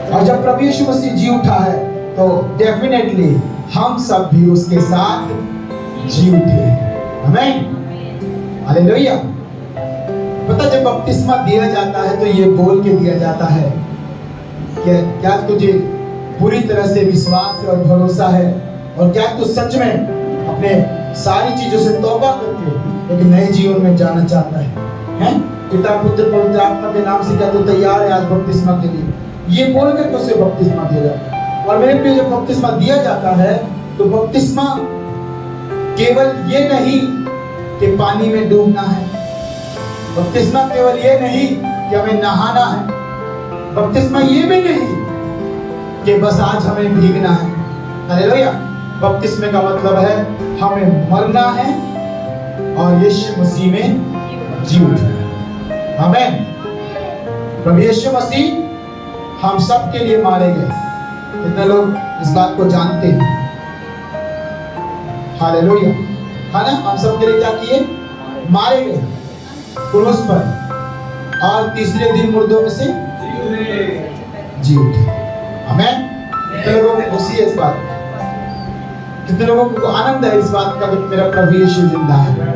और जब प्रभु यीशु मसीह जी उठा है तो डेफिनेटली हम सब भी उसके साथ जी उठे। आमीन, हालेलुया। पता जब बपतिस्मा दिया जाता है तो ये बोल के दिया जाता है कि क्या तुझे पूरी तरह से विश्वास और भरोसा है और क्या तू सच में अपने सारी चीजों से तौबा करके एक नए जीवन में जाना चाहता है? पिता पुत्र पवित्र आत्मा के नाम से क्या तू तैयार है आज बपतिस्मा के लिए? ये बोल कर तो उसे बपतिस्मा दिया जाता है। और मेरे प्रिय जब बपतिस्मा दिया जाता है तो बपतिस्मा केवल ये नहीं कि पानी में डूबना है, बपतिस्मा केवल ये नहीं कि हमें नहाना है, बपतिस्मा ये भी नहीं कि बस आज हमें भीगना है। हालेलुया। बपतिस्मे का मतलब है हमें मरना है और यीशु मसीह में जी उठना। आमीन। प्रभु यीशु मसीह हम सब के लिए मारे गए। कितने लोग इस बात को जानते हैं? हालेलुया, है ना? हम सब के लिए क्या किए? मारे गए क्रूस पर और तीसरे दिन मुर्दों में से जी उठे। आमीन। कितने लोगों को खुशी है इस बात? कितने लोगों को आनंद है इस बात का कि मेरा प्रभु यीशु जिंदा है?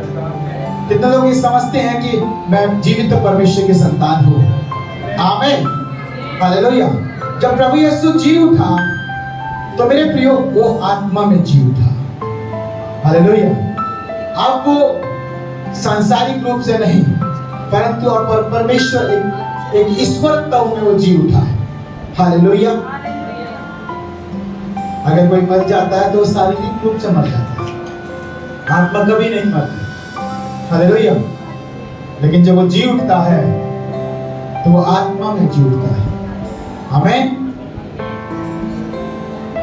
कितने लोग ये समझते हैं कि मैं जीवित परमेश्वर की संतान हूँ? आमीन, हालेलुया। जब प्रभु यीशु जी उठा तो मेरे प्रियो वो आत्मा में जी उठा। हालेलुया। अब वो सांसारिक रूप से नहीं परंतु और परमेश्वर एक ईश्वर तत्व में वो जी उठा है। हालेलुया। अगर कोई मर जाता है तो वो शारीरिक रूप से मर जाता है, आत्मा कभी नहीं मरती। हालेलुया। लेकिन जब वो जी उठता है तो वो आत्मा में जी उठता है। आमीन।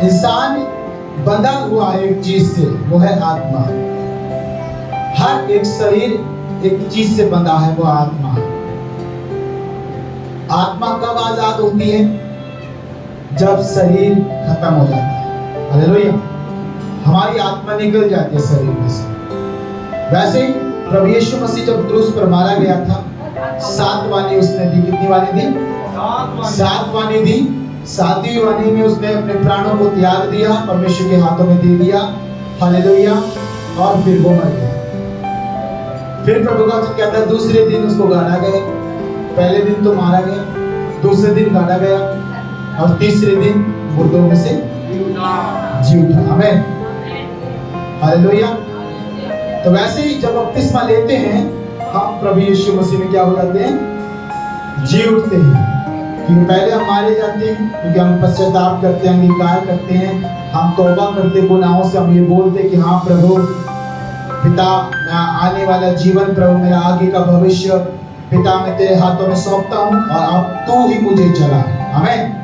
इंसान बंधा हुआ एक चीज से, वो है आत्मा। हर एक शरीर एक चीज से बंधा है, वो आत्मा। आत्मा कब आजाद होती है? जब शरीर खत्म हो जाता है। हालेलुया। हमारी आत्मा निकल जाती है शरीर में से। वैसे ही प्रभु यीशु मसीह जब क्रूस पर मारा गया था, 7 वाणी उसने दी। कितनी वाणी दी? 7 वाणी दी। 7वीं वाणी में उसने अपने प्राणों को त्याग दिया, परमेश्वर के हाथों में दे दिया। हालेलुया। और फिर वो मर गया। फिर प्रभु का वचन कहता है दूसरे दिन उसको गाड़ा गया। पहले दिन तो मारा गया, दूसरे दिन गाड़ा गया और तीसरे दिन मुर्दों में से जी उठा। आमीन, हालेलुया। तो वैसे ही जब बपतिस्मा लेते हैं हम प्रभु यीशु मसीह में क्या हो जाते हैं? जी उठते हैं। क्योंकि पहले हम मारे जाते हैं क्योंकि हम पश्चाताप करते हैं, अंगीकार करते हैं, हम तौबा करते गुनाहों से। हम ये बोलते हैं कि हाँ प्रभु पिता, मैं आने वाला जीवन, प्रभु मेरा आगे का भविष्य पिता मैं तेरे हाथों में सौंपता हूँ और अब तू ही मुझे चला। आमीन।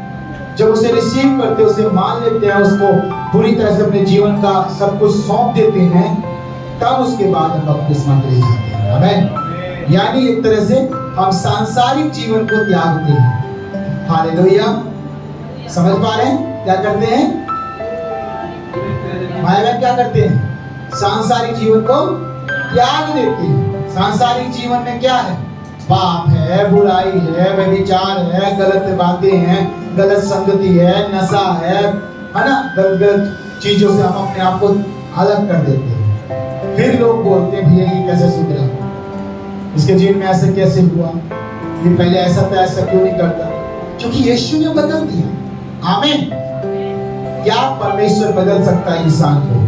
जब उसे रिसीव करते, उसे मान लेते हैं, उसको पूरी तरह से अपने जीवन का सब कुछ सौंप देते हैं, तब उसके बाद हम बपतिस्मा के लिए जाते हैं। आमीन। यानी एक तरह से हम सांसारिक जीवन को त्यागते हैं। हालेलुया। समझ पा रहे हैं क्या करते हैं? भाई बहन क्या करते हैं? सांसारिक जीवन को त्याग देते हैं। सांसारिक जीवन में क्या है? पाप है, बुराई है, व्यभिचार है, गलत बातें हैं, गलत संगति है, नशा है ना? गलत चीजों से हम अपने आप को अलग कर देते हैं। फिर लोग बोलते हैं भैया ये कैसे सुधरा, इसके जीवन में ऐसे कैसे हुआ, ये पहले ऐसा था, ऐसा क्यों नहीं करता? क्योंकि यीशु ने बदल दिया। आमीन। क्या परमेश्वर बदल सकता है इंसान को?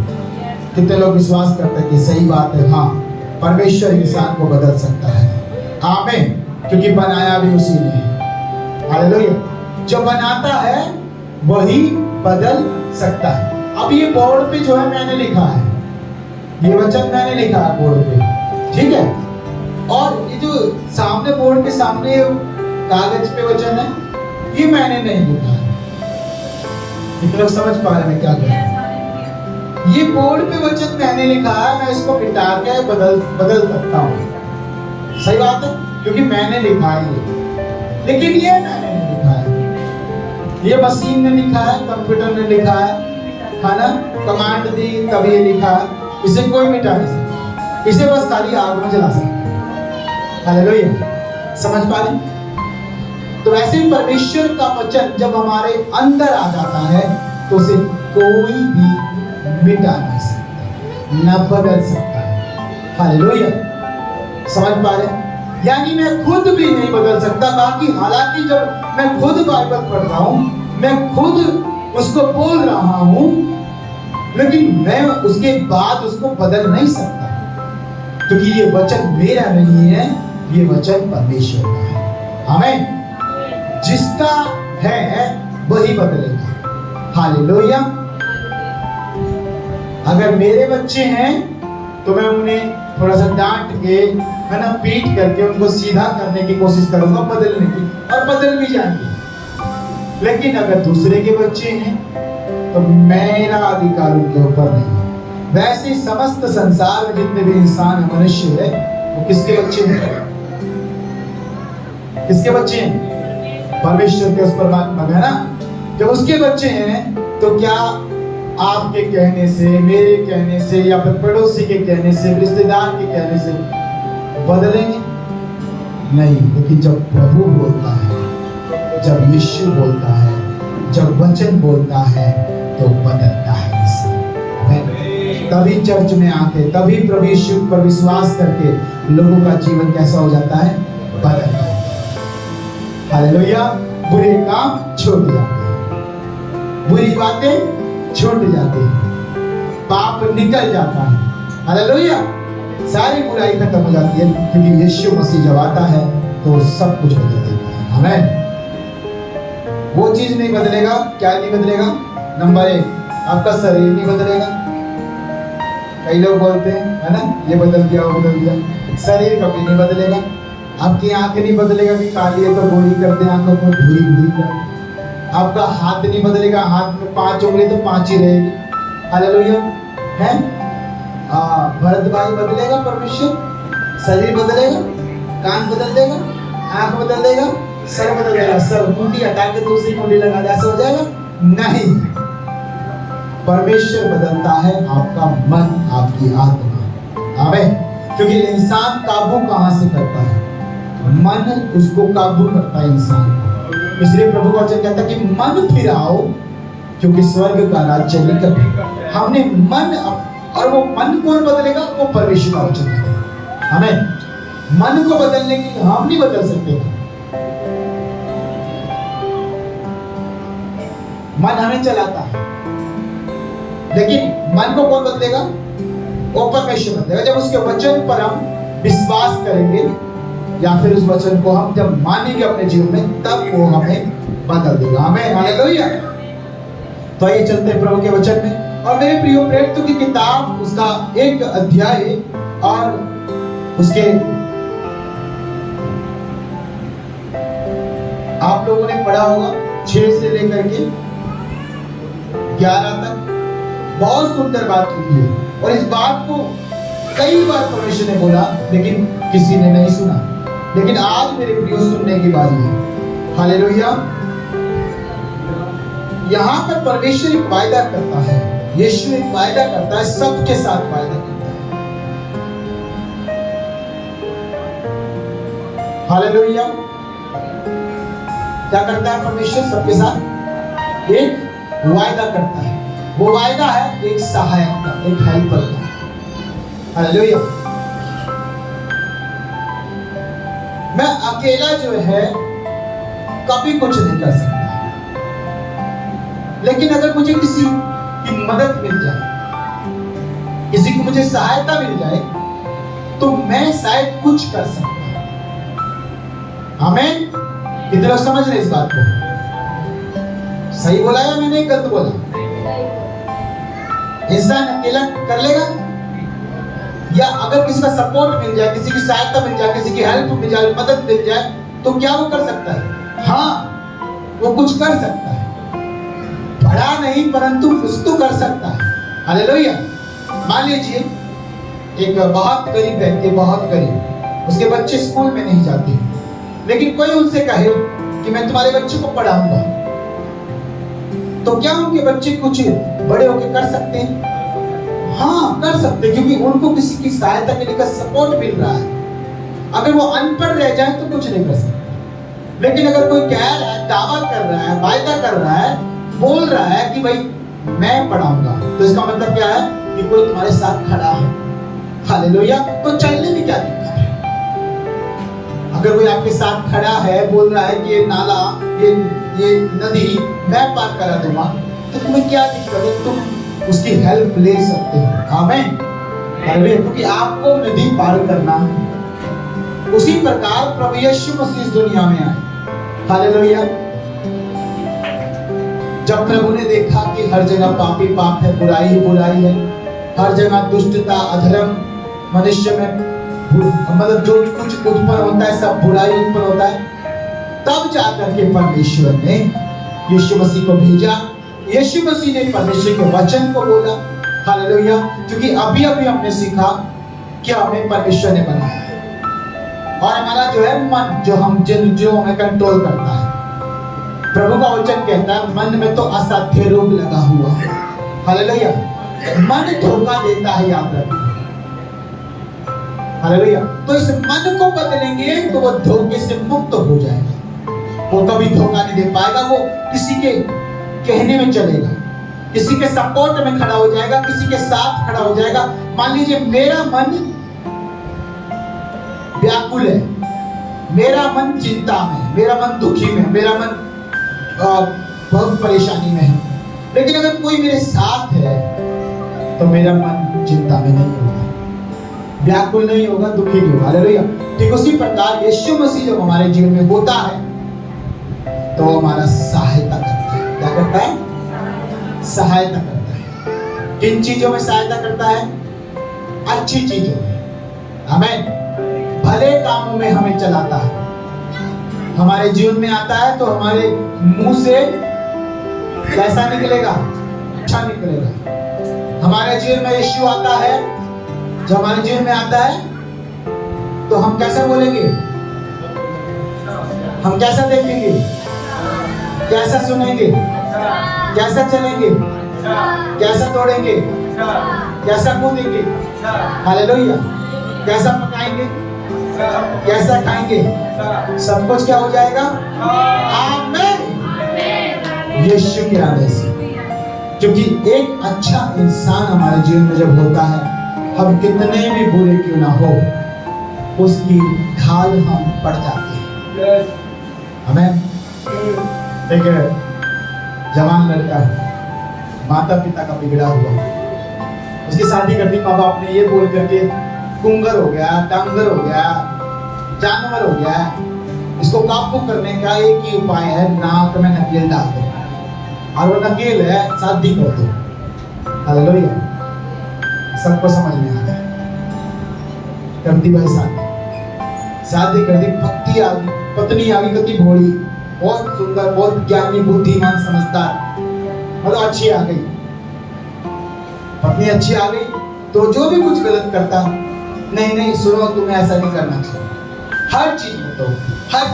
कितने लोग विश्वास करते हैं कि सही बात है? हाँ, परमेश्वर इंसान को बदल सकता है। आमीन। क्योंकि बनाया भी उसी ने। हालेलुया। जो बनाता है वही बदल सकता है। अब ये बोर्ड पे जो है मैंने लिखा है, ये वचन मैंने लिखा है बोर्ड पे, ठीक है? और ये जो सामने बोर्ड के सामने कागज पे वचन है, ये मैंने नहीं लिखा है। कितने लोग समझ पा रहे हैं क्या कर रहे हैं? ये बोर्ड पे वचन मैंने लिखा है, मैं इसको मिटा के बदल सकता हूँ। सही बात है, क्योंकि मैंने लिखा है ये। लेकिन ये मैंने नहीं लिखा है, ये मशीन ने लिखा है, कंप्यूटर ने लिखा है ना? कमांड दी तभी ये लिखा है। इसे कोई मिटा नहीं सकता, इसे बस खाली आग में जला सकता है। हालेलुया। समझ पा रहे? तो वैसे ही परमेश्वर का वचन जब हमारे अंदर आ जाता है तो उसे कोई भी मिटा नहीं सकता, न बदल सकता है। हालेलुया, समझ पा रहे हैं? यानी मैं खुद भी नहीं बदल सकता। बाकी हालांकि जब मैं खुद बाइबल पढ़ रहा हूं, मैं खुद उसको बोल रहा हूं, लेकिन मैं उसके बाद उसको बदल नहीं सकता, क्योंकि ये वचन मेरा नहीं है, ये वचन परमेश्वर का है। आमीन। जिसका है वही बदलेगा। हालेलुया। अगर मेरे बच्चे हैं तो मैं उन्हें थोड़ा सा डांट के, है ना, पीट करके उनको सीधा करने की कोशिश करूंगा, बदलने की, और बदल भी जाएंगे। लेकिन अगर दूसरे के बच्चे हैं तो मेरा अधिकार उनके ऊपर नहीं है। वैसे समस्त संसार में जितने भी इंसान है, मनुष्य है, वो किसके बच्चे हैं? किसके बच्चे हैं? परमेश्वर के, उस परमात्मा है ना। जब उसके बच्चे हैं तो क्या आपके कहने से, मेरे कहने से, या फिर पड़ोसी के कहने से, रिश्तेदार के कहने से बदलेंगे? नहीं। लेकिन जब प्रभु बोलता है, जब यीशु बोलता है, जब वचन बोलता है, तो बदलता है इंसान। तभी चर्च में आके, तभी प्रभु यीशु पर विश्वास करके लोगों का जीवन कैसा हो जाता है? बदलता है। हालेलुया। बुरे काम छूट जाते हैं, बुरी बातें छूट जाती हैं, पाप निकल जाता है। हालेलुया। सारी बुराई खत्म हो जाती है, क्योंकि यीशु मसीह जब आता है तो सब कुछ बदल देता है। आमीन। वो चीज नहीं बदलेगा। क्या नहीं बदलेगा? नंबर 1, आपका शरीर नहीं बदलेगा। कई लोग बोलते हैं, है ना, ये बदल गया, वो बदल गया। शरीर कभी नहीं बदलेगा। आपकी आंखें नहीं बदलेगा कि काली है तो गोरी कर दे, आंखों को भूरी भूरी कर। आपका हाथ नहीं बदलेगा, हाथ में 5 उंगली तो 5 ही रहेगी। हालेलुया। है भरत भाई बदलेगा परमेश्वर? शरीर बदलेगा, कान बदल देगा, आंख बदल देगा, सर बदल देगा, सर मुंडी हटा के दूसरी मुंडी लगा दे, ऐसा हो जाएगा? नहीं। परमेश्वर बदलता है आपका मन, आपकी आत्मा। आमीन। क्योंकि इंसान काबू कहां से करता है? मन उसको काबू करता है इंसान को। इसलिए प्रभु का वचन कहता है कि मन फिराओ, क्योंकि स्वर्ग का राज्य निकट। हमने मन, और वो मन कौन बदलेगा? वो परमेश्वर का वचन है। हमें मन को बदलने के लिए हम नहीं बदल सकते। मन हमें चलाता है, लेकिन मन को कौन बदलेगा? वो परमेश्वर बदलेगा। जब उसके वचन पर हम विश्वास करेंगे, या फिर उस वचन को हम जब मानेंगे अपने जीवन में, तब वो हमें बदल देगा। आमीन। हालेलुया। तो आइए चलते हैं प्रभु के वचन में। और मेरे प्रिय प्रेरितों की किताब, उसका 1 अध्याय और उसके, आप लोगों ने पढ़ा होगा 6 से लेकर के 11 तक। बहुत सुंदर बात लिखी है, और इस बात को कई बार परमेश्वर ने बोला, लेकिन किसी ने नहीं सुना। लेकिन आज मेरे प्रियो सुनने की बारी है। हालेलुया। यहां पर परमेश्वर एक वायदा करता है, यीशु एक वायदा करता है, सबके साथ वायदा करता है। हालेलुया। क्या करता है परमेश्वर? सबके साथ एक वायदा करता है। वो वायदा है एक सहायक का, एक हेल्पर का। हालेलुया। मैं अकेला जो है कभी कुछ नहीं कर सकता, लेकिन अगर मुझे किसी की मदद मिल जाए, किसी की मुझे सहायता मिल जाए, तो मैं शायद कुछ कर सकता हूं। आमीन। कितने लोग समझ रहे इस बात को? सही बोला या मैंने गलत बोला? इंसान अकेला कर लेगा, या अगर किसी का सपोर्ट मिल जाए, किसी की सहायता मिल जाए, किसी की हेल्प मिल जाए, मदद मिल जाए, तो क्या वो कर सकता है? हाँ, वो कुछ कर सकता है। बड़ा नहीं, परंतु कुछ तो कर सकता है। हालेलुया। मान लीजिए एक बहुत गरीब व्यक्ति, बहुत गरीब, उसके बच्चे स्कूल में नहीं जाते, लेकिन कोई उनसे कहे कि मैं तुम्हारे बच्चे को पढ़ाऊंगा, तो क्या उनके बच्चे कुछ बड़े होकर कर सकते हैं? हाँ, कर सकते, क्योंकि उनको किसी की सहायता के लिए सपोर्ट मिल रहा है। अगर वो अनपढ़ रह जाए तो कुछ नहीं कर सकते। लेकिन अगर कोई कह रहा है, दावा कर रहा है, वायदा कर रहा है, बोल रहा है कि भाई मैं पढ़ाऊंगा, तो इसका मतलब क्या है कि कोई तुम्हारे साथ खड़ा है। हालेलुया। तो चलने में क्या दिक्कत है? अगर कोई आपके साथ खड़ा है, बोल रहा है कि ये नाला, ये नदी मैं पार करा दूंगा, तो तुम्हें क्या दिक्कत है? तुम उसकी हेल्प ले सकते हो। आमीन। हालेलुया। क्योंकि आपको नदी पार करना है। उसी प्रकार प्रभु यीशु मसीह इस दुनिया में आए। हालेलुया। जब प्रभु ने देखा कि हर जगह पापी पाप है, बुराई ही बुराई है, हर जगह दुष्टता, अधर्म, मनुष्य में मतलब जो कुछ उत्पन्न होता है सब बुराई उत्पन्न होता है, तब जाकर के परमेश्वर ने यीशु मसीह को भेजा। यीशु मसीह ने परमेश्वर के वचन को बोला। हालेलुया। क्योंकि अभी अभी हमने सीखा कि हमें परमेश्वर ने बनाया है, और हमारा जो है मन, जो हमें कंट्रोल करता है। प्रभु का वचन कहता है मन में तो असाध्य रोग लगा हुआ है। हालेलुया। मन धोखा देता है, याद रखना। हालेलुया। तो इस मन को बदलेंगे तो वो धोखे से मुक्त हो जाएगा। वो कभी धोखा नहीं दे पाएगा। वो किसी के कहने में चलेगा, किसी के सपोर्ट में खड़ा हो जाएगा, किसी के साथ खड़ा हो जाएगा। मान लीजिए मेरा मन व्याकुल है, मेरा मन चिंता में, मेरा मन दुखी में, मेरा मन बहुत परेशानी में है, लेकिन अगर कोई मेरे साथ है तो मेरा मन चिंता में नहीं होगा, व्याकुल नहीं होगा, दुखी नहीं होगा। हालेलुया। ठीक उसी प्रकार यीशु मसीह जब हमारे जीवन में होता है तो हमारा सहायता करता है। क्या करता है? सहायता करता है। किन चीजों में सहायता करता है? अच्छी चीजों में। आमीन। भले कामों में हमें चलाता है। हमारे जीवन में आता है तो हमारे मुंह से कैसा निकलेगा? अच्छा निकलेगा। हमारे जीवन में यीशु आता है, जब हमारे जीवन में आता है तो हम कैसा बोलेंगे? हम कैसा देखेंगे? कैसा सुनेंगे? कैसा चलेंगे? कैसा तोड़ेंगे? कैसा कूदेंगे? हालेलुया। कैसा पकाएंगे? कैसा खाएंगे? सब कुछ क्या हो जाएगा? आमीन। यीशु के आदेश से। क्योंकि एक अच्छा इंसान हमारे जीवन में जब होता है, हम कितने भी बुरे क्यों ना हो, उसकी ढाल हम पड़ जाते हैं। आमीन। एक जवान लड़का, माता पिता का बिगड़ा हुआ, उसकी शादी करती माँ बाप ने ये बोल करके कुंगर हो गया, डांगर हो गया, जानवर हो गया, इसको काबू करने का एक ही उपाय है, नाक में नकेल डाल दो, और वो नकेल है शादी कर दो। हालेलुया। सबको समझ में आ गया। करती भाई शादी कर दी, पत्नी आ गई, कति भोली, बहुत सुंदर, बहुत ज्ञानी, बुद्धिमान, समझदार, मतलब अच्छी आ गई। पत्नी अच्छी आ गई तो जो भी कुछ गलत करता, नहीं सुनो, तुम्हें ऐसा नहीं करना चाहिए, हर चीज में तो, हर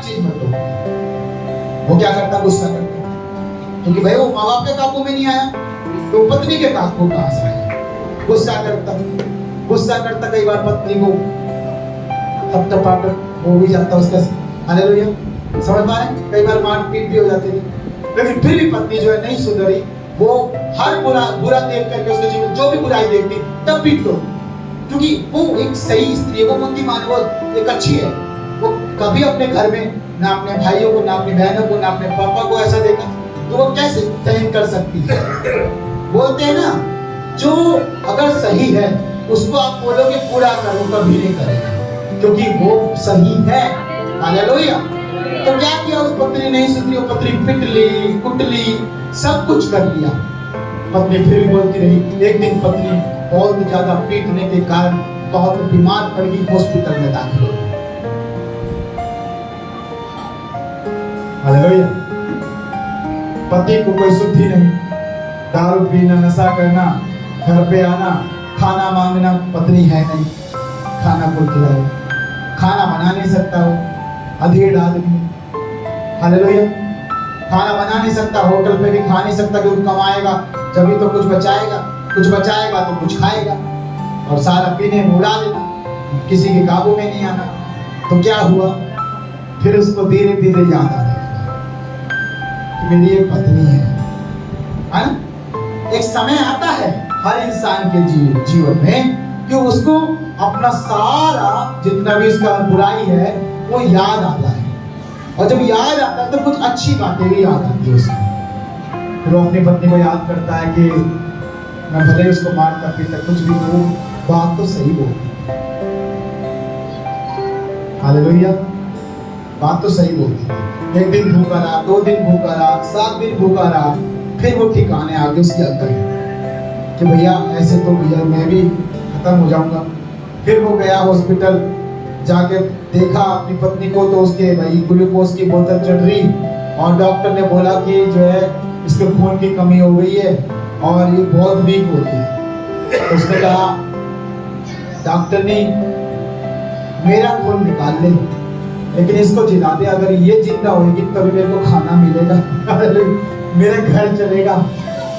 चीज में तो वो क्या करता? गुस्सा करता। क्योंकि भाई वो माँ बाप के काबू में नहीं आया तो पत्नी के काबू कहां से आया? गुस्सा करता कई बार पत्नी को थपथपाकर हो भी जाता उसका। हालेलुया। समझ पा रहे? कई बार मारपीट भी हो जाती है, लेकिन फिर भी पत्नी जो है नहीं सुधरी। वो हर बुरा देख करके उसके जीवन जो भी बुराई देखती तब पीट दो, क्योंकि वो एक सही स्त्री है, वो बुद्धिमान, वो एक अच्छी है। वो कभी अपने घर में ना अपने भाइयों को, ना अपनी बहनों को, ना अपने पापा को ऐसा देखा, तो वो कैसे सहन कर सकती है? बोलते हैं ना, जो अगर सही है उसको आप बोलोगे पूरा करो, कभी नहीं करेगा, क्योंकि वो सही है। हालेलुया। तो क्या किया? उस पत्नी नहीं सुधरी, वो पत्नी पिट ली, कुट ली, सब कुछ कर लिया। पत्नी फिर भी बोलती रही। एक दिन पत्नी बहुत ज्यादा पीटने के कारण बहुत बीमार पड़ गई, हॉस्पिटल में दाखिल हो गई। हालेलुया। पति को कोई शुद्धि नहीं, दारू पीना, नशा करना, घर पे आना, खाना मांगना, पत्नी है नहीं, खाना को खिलाओ, खाना बना नहीं सकता वो अधेड़ आदमी। हालेलुया। खाना बना नहीं सकता, होटल पे भी खा नहीं सकता, क्योंकि कमाएगा जब भी तो कुछ बचाएगा तो कुछ खाएगा, और सारा पीने में उड़ा देना, किसी के काबू में नहीं आना। तो क्या हुआ? फिर उसको धीरे धीरे याद आने लगा कि मेरी एक पत्नी है ना? एक समय आता है हर इंसान के जीवन में कि उसको अपना सारा जितना भी उसका बुराई है वो याद आता है, और जब याद आता है तो कुछ अच्छी बातें भी याद आती है उसको। फिर वो अपनी पत्नी को याद करता है कि मैं भले उसको मारता पीटा कुछ भी करूं, बात तो सही बोलती, हालेलुया, बात तो सही बोलती। एक दिन भूखा रहा, 2 दिन भूखा रहा, 7 दिन भूखा रहा, फिर वो ठिकाने आ गए उसके अंदर कि भैया ऐसे तो भैया मैं भी खत्म हो जाऊंगा। फिर वो गया हॉस्पिटल, जाके देखा अपनी पत्नी को, तो उसके भाई ग्लूकोज की बोतल चढ़ रही, और डॉक्टर ने बोला कि जो है इसके खून की कमी हो गई है और ये बहुत वीक हो गई है। तो उसने कहा डॉक्टर ने मेरा खून निकाल ले, लेकिन इसको जिला दे, अगर ये जिंदा होगी तभी मेरे को खाना मिलेगा, मेरा घर चलेगा।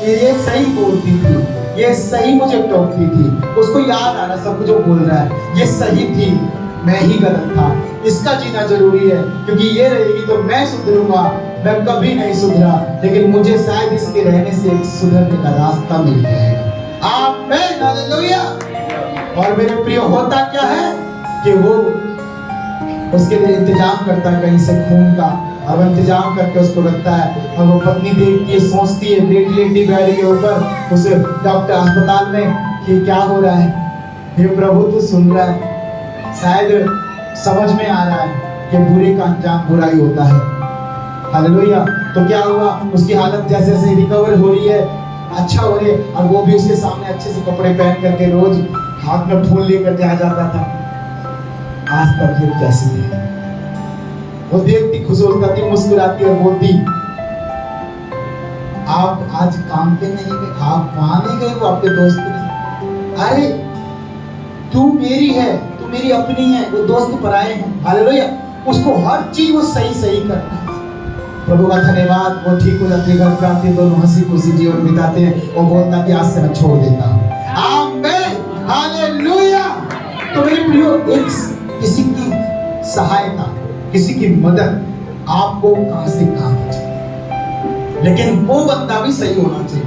ये सही बोलती थी, ये सही मुझे टोकती थी, उसको याद आ रहा सब कुछ बोल रहा है, ये सही थी, मैं ही गलत था, इसका जीना जरूरी है, क्योंकि ये रहेगी तो मैं सुधरूंगा, मैं कभी नहीं सुधरा, लेकिन मुझे शायद इसके रहने से एक सुधरने का रास्ता मिल जाएगा। आमीन, हालेलुया। और मेरे प्रिय होता क्या है कि वो उसके लिए इंतजाम करता है कहीं से खून का, अब इंतजाम करके उसको रखता है, और वो पत्नी देखती है, सोचती है, लेटी बेड के ऊपर उसे डॉक्टर अस्पताल में कि क्या हो रहा है, हे प्रभु तू सुन रहा है, शायद समझ में आ रहा है कि बुरे का अंजाम बुरा ही होता है, हालेलुया। तो क्या हुआ, उसकी हालत जैसे जैसे रिकवर हो रही है, अच्छा हो रही है, और वो भी उसके सामने अच्छे से कपड़े पहन करके रोज हाथ में फूल लेकर के आ जाता था। आज तक ये कैसी है, वो देखती, खुश हो जाती, मुस्कुराती और बोलती आप आज काम पे नहीं गए, आप वहां नहीं गए, वो आपके दोस्त नहीं, अरे तू मेरी है, तू मेरी अपनी है, वो दोस्त पराए हैं, हालेलुया। उसको हर चीज वो सही करता है। प्रभु का धन्यवाद, वो ठीक हो जाती है, घर पे आती है, दोनों हंसी खुशी जीवन बिताते हैं, वो बोलता कि आज से मैं छोड़ देता हूँ, आमीन, हालेलुया। तो मेरे प्रियो, एक किसी की सहायता, किसी की मदद आपको कहां से कहां चाहिए, लेकिन वो बंदा भी सही होना चाहिए,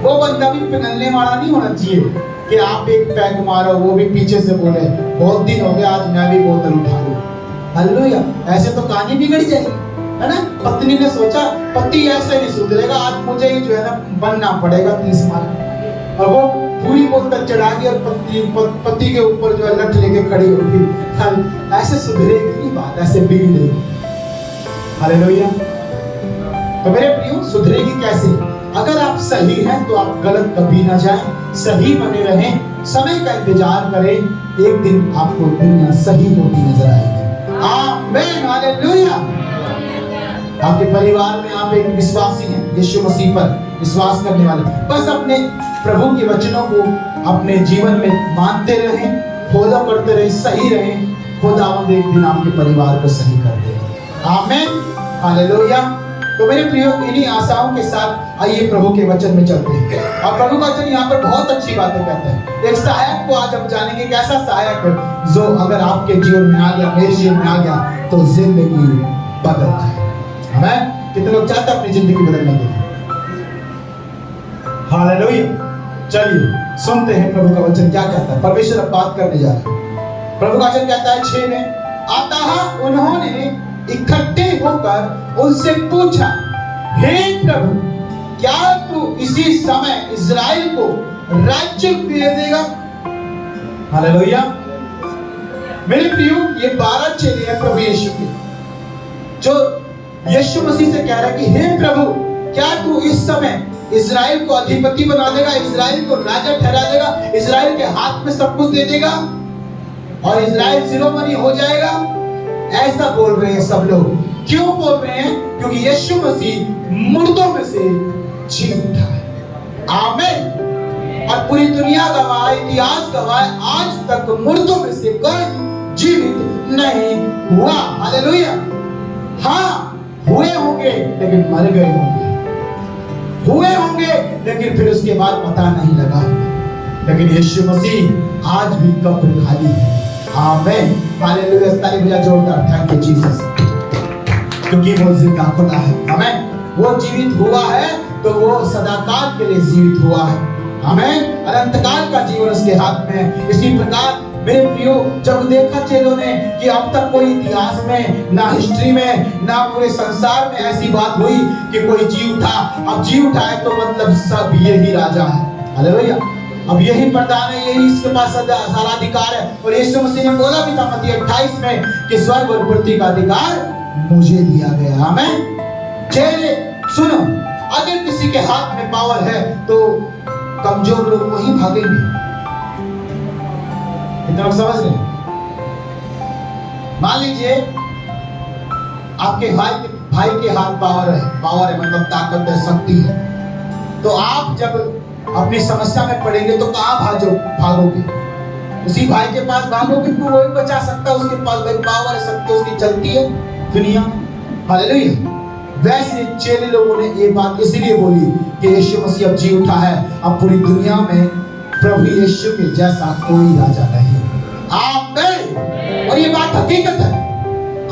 वो बंदा भी पिघलने वाला नहीं होना चाहिए कि आप एक पैक मारो, वो भी पीछे से बोले बहुत दिन हो गए आज मैं भी बोतल उठा लूं, हालेलुया। ऐसे तो कहानी बिगड़ जाएगी, है ना। पत्नी ने सोचा पति ऐसे नहीं सुधरेगा, आज मुझे ही जो है ना बनना पड़ेगा 30 मार, और वो पूरी बोतल चढ़ा दी और पति के ऊपर जो है लठ लेके खड़ी होगी, ऐसे सुधरेगी नहीं बात, ऐसे बिगड़ेगी, हालेलुया। तो मेरे प्रियो, सुधरेगी कैसे? अगर आप सही हैं तो आप गलत कभी ना जाएं, सही बने रहें, समय का इंतजार करें, एक दिन आपको दुनिया सही होती नजर आएगी, आमीन, हालेलुया। आपके परिवार में आप एक विश्वासी हैं, यीशु मसीह पर विश्वास करने वाले, बस अपने प्रभु के वचनों को अपने जीवन में मानते रहें, फॉलो करते रहें, सही रहें, खुदावंद एक दिन आपके परिवार को सही कर देगा, आमीन, हालेलुया। तो मेरे प्रियो, इन्हीं आशाओं के साथ आइए प्रभु के वचन में चलते हैं, और प्रभु का वचन यहाँ पर बहुत अच्छी बातें कहता है। एक सहायक को आज हम जानेंगे, कैसा सहायक है जो अगर आपके जीवन में आ गया, मेरे जीवन में आ गया तो जिंदगी बदल जाए। हमें कितने लोग चाहते हैं अपनी जिंदगी बदलने के लिए, हालेलुया। चलिए सुनते हैं प्रभु का वचन क्या कहता है। परमेश्वर अब बात करने जा रहा है। प्रभु का वचन कहता है 6 में, अतः उन्होंने इकट्ठे होकर उनसे पूछा, हे प्रभु, क्या तू इसी समय इस्राएल को राज्य दे देगा? हालेलुया। मेरे प्रियो, ये 12 चेले हैं प्रभु यीशु के, जो यीशु मसीह से कह रहा है कि हे प्रभु, क्या तू इस समय इस्राएल को अधिपति बना देगा, इस्राएल को राजा ठहरा देगा, इस्राएल के हाथ में सब कुछ दे देगा और इस्राएल शिरोमणि हो जाएगा? ऐसा बोल रहे हैं सब लोग। क्यों बोल रहे हैं? क्योंकि यीशु मसीह मुर्दों में से जी उठा है, आमीन। और पूरी दुनिया गवाह, इतिहास गवाह, आज तक मुर्दों में से कोई जीवित नहीं हुआ, हालेलुया। हाँ, हुए होंगे लेकिन मर गए होंगे, हुए होंगे लेकिन फिर उसके बाद पता नहीं लगा, लेकिन यीशु मसीह आज भी कब्र खाली है, आमीन। हालेलुया। ताली बजा जोरदार। थैंक यू जीसस, क्योंकि वो जिंदा खुदा है। आमीन। वो जीवित हुआ है तो वो सदाकाल के लिए जीवित हुआ है। आमीन। अनंतकाल का जीवन उसके हाथ में है। इसी प्रकार मेरे प्रियो, जब देखा चेलों ने कि अब तक कोई इतिहास में, ना हिस्ट्री में, ना पूरे संसार में ऐसी बात हुई कि कोई जी उठा, अब जी उठा है तो मतलब सब यही राजा है। हालेलुया। अब यही प्रधान है, यही इसके पास सारा अधिकार है। और यीशु मसीह ने बोला भी था मत्ती 28 में कि स्वर्ग और पृथ्वी का अधिकार मुझे दिया गया। आमीन। चेले सुनो, अगर किसी के हाथ में पावर है तो कमजोर लोग वही भागेंगे। इतना लोग समझ रहे हैं? मान लीजिए आपके भाई के हाथ पावर है मतलब ताकत है, शक्ति है, तो आप जब अपनी समस्या में पड़ेंगे तो कहाँ भागोगे? उसी भाई के पास भागोगे, तो वही बचा सकता है, उसके पास भाई पावर है, शक्ति उसकी चलती है दुनिया। हालेलुया। वैसे चेले लोगों ने ये बात इसलिए बोली कि यीशु मसीह अब जी उठा है, अब पूरी दुनिया में प्रभु यीशु के जैसा कोई राजा नहीं। आमीन। और ये बात हकीकत है,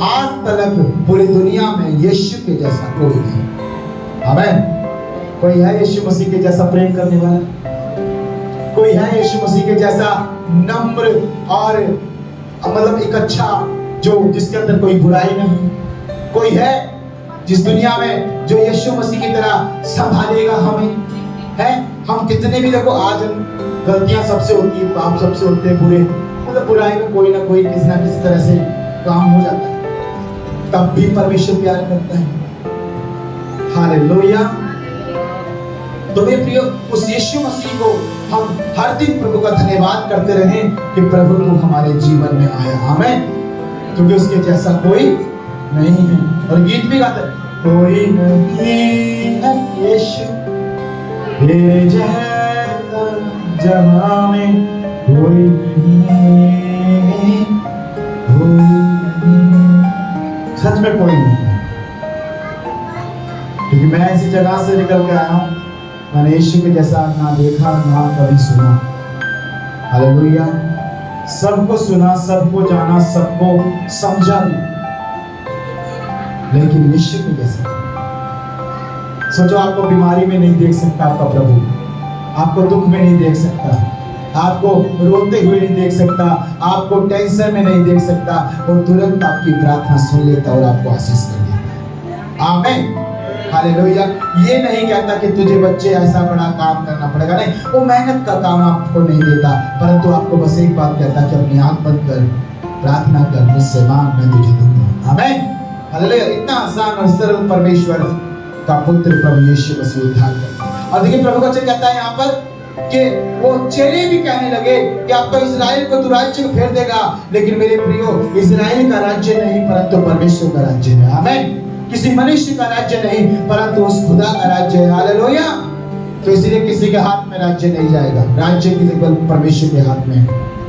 आज तक पूरी दुनिया में यीशु के जैसा कोई नहीं। आमीन। कोई है यीशु मसीह के जैसा प्रेम करने वाला? कोई है यीशु मसीह के जैसा नम्र और मतलब एक अच्छा, जो जिसके अंदर कोई बुराई नहीं? कोई है जिस दुनिया में जो यीशु मसीह की तरह संभालेगा हमें? है? हम कितने भी, देखो आज गलतियां सबसे होती है, पाप सबसे होते हैं, बुरे मतलब बुराई में कोई ना कोई किसी ना किसी तरह से काम हो जाता है, तब भी परमेश्वर प्यार करता है। हालेलुया। तो मेरे प्रियो, उस यीशु मसीह को हम हर दिन प्रभु का धन्यवाद करते रहें कि प्रभु को हमारे जीवन में आया। आमीन। क्योंकि उसके जैसा कोई नहीं है। और गीत भी गाते हैं, कोई नहीं है यीशु तेरे जैसा जहां में, कोई नहीं, सच में कोई नहीं। क्योंकि मैं ऐसी जगह से निकल के आया हूं, मैंने यीशु के जैसा ना देखा ना कभी सुना। हालेलुया। सबको सुना, सबको जाना, सबको समझा भी, लेकिन यीशु के जैसा। सोचो, आपको बीमारी में नहीं देख सकता आपका प्रभु, आपको दुख में नहीं देख सकता, आपको रोते हुए नहीं देख सकता, आपको टेंशन में नहीं देख सकता, वो तुरंत आपकी प्रार्थना सुन लेता और आपको आशीष कर देता। आमीन। हालेलुया। ये नहीं कहता कि तुझे बच्चे ऐसा बड़ा काम करना पड़ेगा, नहीं, वो मेहनत का काम आपको नहीं देता, परंतु आपको बस एक बात कहता कि अपनी आंख बंद कर, प्रार्थना कर, मुझसे मांग, मैं तुझे दूंगा। आमीन। हालेलुया। इतना आसान और सरल परमेश्वर का पुत्र प्रभु यीशु मसीह उद्धार करता। और देखिए प्रभु का वचन कहता है यहाँ पर कि वो चेले भी कहने लगे कि अब तो इस्राएल को तू राज्य को फेर देगा, लेकिन मेरे प्रियो, इस्राएल का राज्य नहीं परंतु परमेश्वर का राज्य है। आमीन। किसी मनुष्य का राज्य नहीं परंतु उस खुदा का राज्य है। हालेलुया। तो इसलिए किसी के हाथ में राज्य नहीं जाएगा, राज्य केवल परमेश्वर के हाथ में है।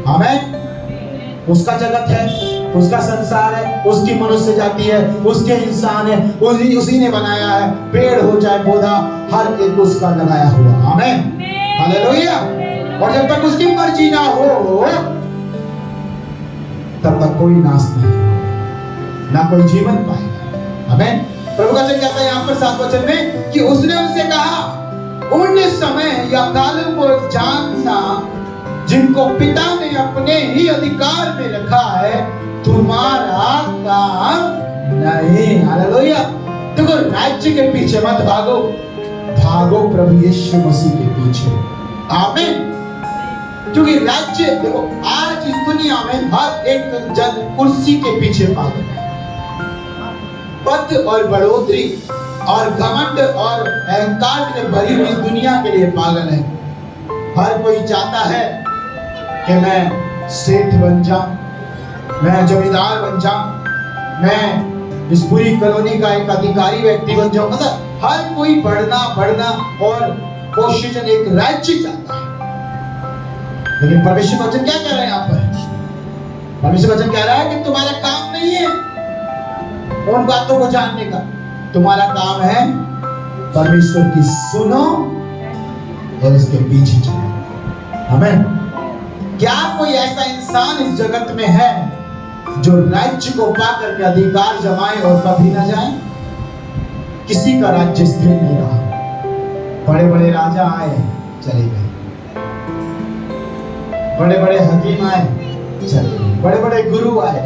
आमीन। उसका जगत है, उसका संसार है, उसकी मनुष्य जाति है, उसके इंसान है, उसी ने बनाया है। पेड़ हो चाहे पौधा, हर एक उसका लगाया हुआ। आमीन। हालेलुया। और जब तक उसकी मर्जी ना हो तब तक कोई नाश नहीं, ना कोई जीवन पाएगा। आमीन। प्रभु का वचन कहता है यहाँ पर 7 वचन में कि उसने उनसे कहा, उन समय या कालों को जानना जिनको पिता ने अपने ही अधिकार में रखा है, तुम्हारा काम नहीं। हालेलुया। देखो, राज्य के पीछे मत भागो, भागो प्रभु यीशु मसीह के पीछे। आमीन। क्योंकि राज्य, देखो आज इस दुनिया में हर एक जन कुर्सी के पीछे पागल है, पद और बढ़ोतरी और घमंड और अहंकार से भरी हुई इस दुनिया के लिए पागल है। हर कोई चाहता है कि मैं सेठ बन जाऊं, मैं जमींदार बन जाऊं, मैं इस पूरी कॉलोनी का एक अधिकारी व्यक्ति बन जाऊं। मतलब हर कोई बढ़ना और कोशिश एक राज्य चाहता है। लेकिन परमेश्वर वचन क्या कह रहे हैं यहाँ पर? परमेश्वर वचन कह रहा है कि तुम्हारा काम नहीं है उन बातों को जानने का, तुम्हारा काम है परमेश्वर की सुनो और उसके पीछे चलो। आमीन। क्या कोई ऐसा इंसान इस जगत में है जो राज्य को पा करके अधिकार जमाए और कभी ना जाए? किसी का राज्य स्थिर नहीं रहा। बड़े बड़े राजा आए, चले गए, बड़े बड़े हकीम आए, चले गए, बड़े बड़े गुरु आए,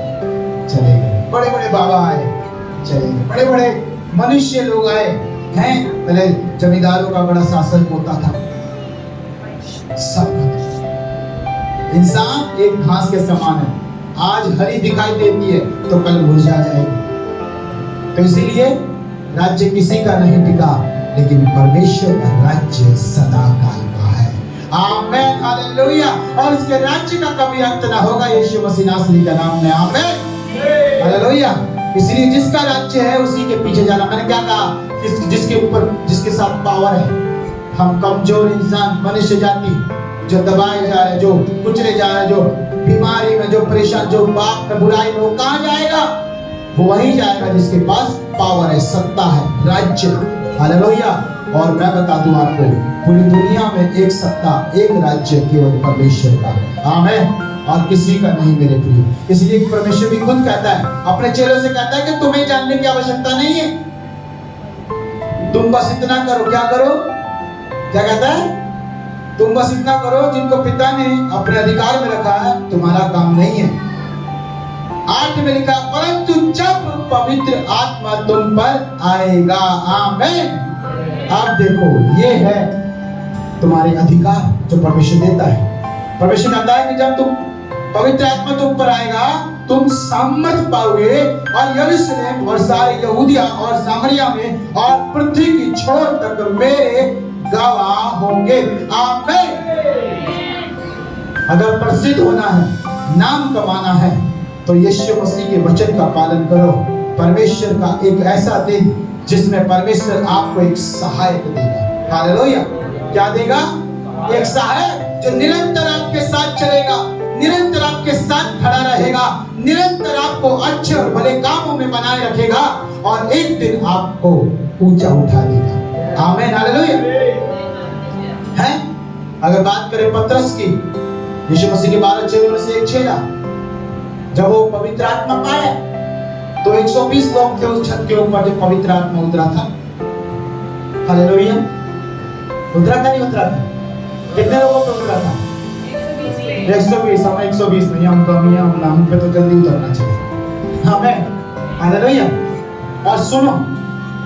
चले गए, बड़े बड़े बाबा आए, चले गए, बड़े बड़े मनुष्य लोग आए हैं। पहले जमींदारों का बड़ा शासन होता था, सब इंसान एक घास के समान है, आज हरी दिखाई देती है तो कल मुरझा जाएगी। तो इसीलिए राज्य किसी का नहीं टिका, लेकिन परमेश्वर का राज्य सदा काल का है। आमेन, हालेलुया। और उसके राज्य का कभी अंत ना होगा, यीशु मसीह नासरी का नाम में। आमेन, हालेलुया। इसलिए जिसका राज्य है उसी के पीछे जाना। मैंने क्या कहा? जिसके ऊपर, जिसके साथ पावर है। हम कमजोर इंसान, मनुष्य जाति जो दबाए जा रहे, जो कुचले जा रहे, जो बीमारी में, जो परेशान, जो पाप में, बुराई में, वो कहाँ जाएगा? वो वही जाएगा जिसके पास पावर है, सत्ता है, राज्य। हालेलुया। और मैं बता दूं आपको, पूरी दुनिया में एक सत्ता, एक राज्य केवल परमेश्वर का। आमीन। और किसी का नहीं मेरे प्रिय। इसलिए परमेश्वर भी खुद कहता है, अपने चेलों से कहता है कि तुम्हें जानने की आवश्यकता नहीं है, तुम बस इतना करो। क्या करो? क्या कहता है? तुम बस इतना करो जिनको पिता ने अपने अधिकार में रखा है, तुम्हारा काम नहीं है। 8 में लिखा, परंतु जब पवित्र आत्मा तुम पर आएगा। आमीन। आप देखो, ये है तुम्हारे अधिकार जो परमेश्वर देता है। परमेश्वर कहता है कि जब तुम पवित्र आत्मा तुम पर आएगा, तुम सामर्थ पाओगे और यरूशलेम और सारी यहूदिया और सामरिया में और पृथ्वी की छोर तक मेरे गवाह होंगे। आमीन। अगर प्रसिद्ध होना है, नाम कमाना है, तो यीशु मसीह के वचन का पालन करो। परमेश्वर का एक ऐसा दिन जिसमें परमेश्वर आपको एक सहायक देगा। हालेलुया। क्या देगा? एक सहायक जो निरंतर आपके साथ चलेगा, निरंतर आपके साथ खड़ा रहेगा, निरंतर आपको अच्छे और भले कामों में बनाए रखेगा और एक दिन आपको ऊंचा उठा देगा। आमीन, हालेलुया। है? अगर बात करें पतरस की, यीशु मसीह के 12 चेलों में से एक चेला, जब वो पवित्र आत्मा पाया तो 120 लोग थे उस छत के ऊपर जब पवित्र आत्मा उतरा था। हालेलुया। उतरा था, नहीं उतरा था? कितने लोगों पे उतरा था? 120। हम 120 नहीं, हम कम, हम पे तो जल्दी उतरना चाहिए। आमीन, हालेलुया। और सुनो,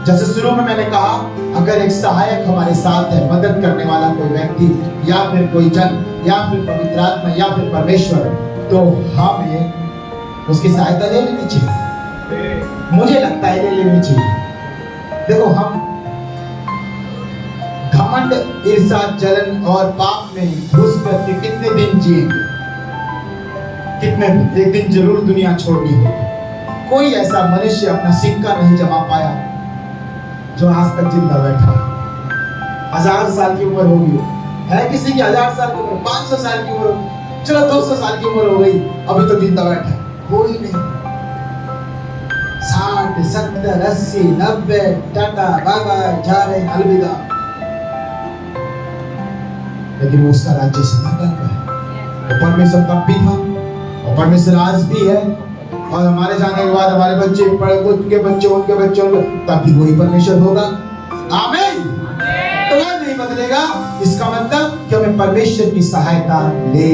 जैसे शुरू में मैंने कहा, अगर एक सहायक हमारे साथ है, मदद करने वाला कोई व्यक्ति या फिर कोई जन या फिर पवित्र आत्मा या फिर परमेश्वर, तो हमें उसकी सहायता ले लेनी चाहिए। मुझे लगता है ले लेनी चाहिए। देखो, हम घमंड, ईर्ष्या, जलन और पाप में घुस करके कितने दिन जिएंगे? कितने दिन? एक दिन जरूर दुनिया छोड़नी होगी। कोई ऐसा मनुष्य अपना सिक्का नहीं जमा पाया जो आज तक जिंदा बैठा। 1000 साल की उम्र होगी, है किसी की 1000 साल की उम्र, 500 साल की उम्र, चलो 200 साल की उम्र हो गई, अभी तो जिंदा बैठा है? कोई नहीं। 60, 70, 80, 90, टाटा बाय बाय, जा रहे, अलविदा। लेकिन वो उसका राज्य सदा का है। वो परमेश्वर तब भी था और परमेश्वर आज भी है, और हमारे जाने के बाद हमारे बच्चे, उनके बच्चे, उनके बच्चे, तब भी वही परमेश्वर होगा। आमीन। तो वो नहीं बदलेगा। इसका मतलब कि हमें परमेश्वर की सहायता ले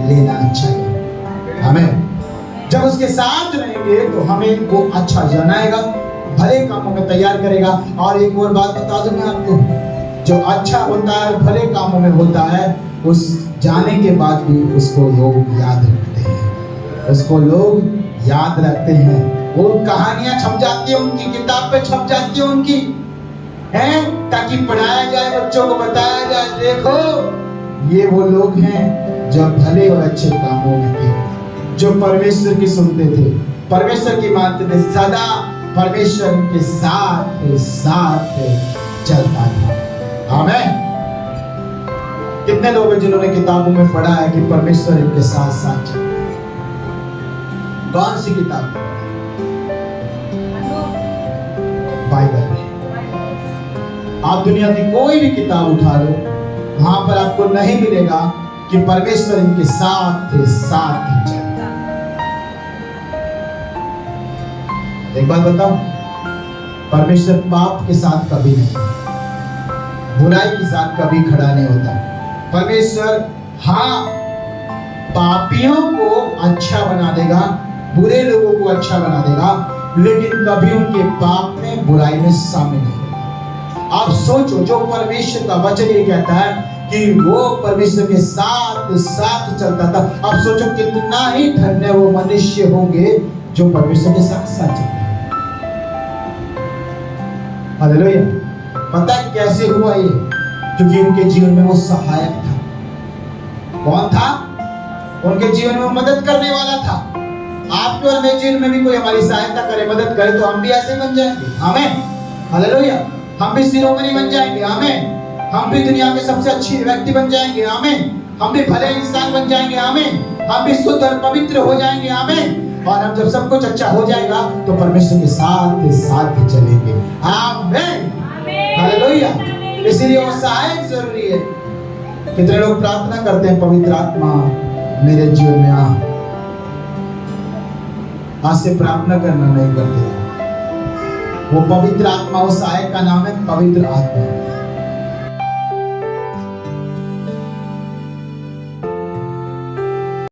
लेना चाहिए। आमीन। जब उसके साथ रहेंगे तो हमें वो अच्छा जनाएगा, भले कामों में तैयार करेगा। और एक और बात बता दूं मैं आपको, जो अच्छा होता है, भले कामों में होता है, उस जाने के बाद भी उसको लोग याद रखते हैं, उसको लोग याद रखते हैं। वो कहानियां छप जाती है, उनकी किताब पे छप जाती है उनकी, हैं, ताकि पढ़ाया जाए, बच्चों को बताया जाए, देखो ये वो लोग हैं जो भले और अच्छे कामों में थे, जो परमेश्वर की सुनते थे, परमेश्वर की मानते थे, सदा परमेश्वर के साथ साथ चलता था। आमीन। कितने लोग हैं जिन्होंने किताबों में पढ़ा है कि परमेश्वर इनके साथ साथ चलता? कौन सी किताब? बाइबल में। आप दुनिया की कोई भी किताब उठा लो, वहां पर आपको नहीं मिलेगा कि परमेश्वर इनके साथ साथ चलता। एक बात बताऊं, परमेश्वर पाप के साथ कभी नहीं, बुराई के साथ कभी खड़ा नहीं होता। परमेश्वर हाँ पापियों को अच्छा बना देगा, बुरे लोगों को अच्छा बना देगा, लेकिन कभी उनके पाप में बुराई में शामिल नहीं होगा। आप सोचो, जो परमेश्वर का वचन ये कहता है कि वो परमेश्वर के साथ साथ चलता था, अब सोचो कितना ही धन्य वो मनुष्य होंगे जो परमेश्वर के साथ साथ चलते। हालेलुया। पता है कैसे हुआ ये? क्योंकि उनके जीवन में वो सहायक था। कौन था? उनके जीवन में वो मदद करने वाला था। आपके और मेरे जीवन में भी कोई हमारी सहायता करे, मदद करे, तो हम भी ऐसे बन जाएंगे। आमीन। हालेलुया। हम भी शिरोमणि बन जाएंगे। आमीन। हम भी दुनिया के सबसे अच्छे व्यक्ति बन जाएंगे। आमीन। हम भी भले इंसान बन जाएंगे। आमीन। हम भी शुद्ध और पवित्र हो जाएंगे। आमीन। और हम जब सब कुछ अच्छा हो जाएगा तो परमेश्वर के साथ भी चलेंगे। आमीन। हालेलुया। इसीलिए वो सहायक जरूरी है। कितने लोग प्रार्थना करते हैं, पवित्र आत्मा मेरे जीवन में आ। आज से प्रार्थना करना नहीं करते। वो पवित्र आत्मा, वो सहायक का नाम है पवित्र आत्मा।